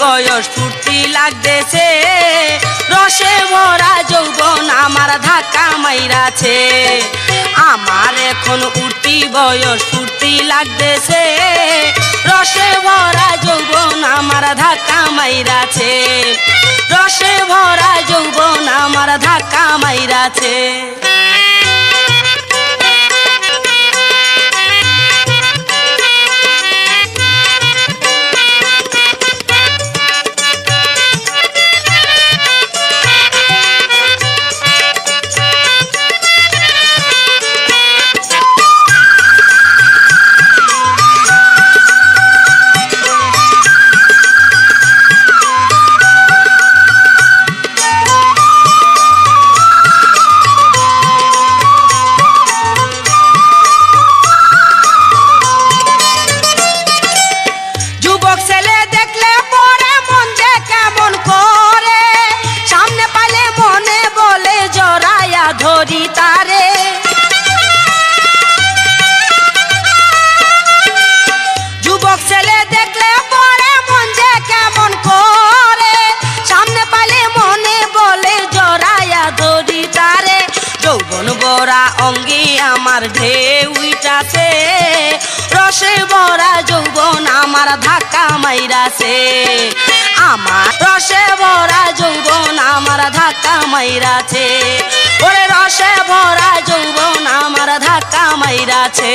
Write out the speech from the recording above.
বয়স ফুর্তি লাগতেছে, রসে ভরা যৌবন আমার ধাক্কা মাইরাছে। আমার এখন উঠতি বয়স ফুর্তি লাগতেছে, রসে ভরা যৌবন আমার ধাক্কা মাইরাছে, রসে ভরা যৌবন আমার ধাক্কা মাইরাছে। ধরি তারে যুবক ছেলে দেখলে পরে মন যে কেমন করে, সামনে পালে মনে বলে জড়াইয়া ধরি তারে। যৌবন ভরা অঙ্গে আমার ঢেউ উইঠাছে, রসে ভরা যৌবন আমার ধাক্কা মাইরাছে, আমার রসে ভরা যৌবন আমার ধাক্কা মাইরাছে, ওরে রসে ভরা যৌবন আমার ধাক্কা মাইরাছে।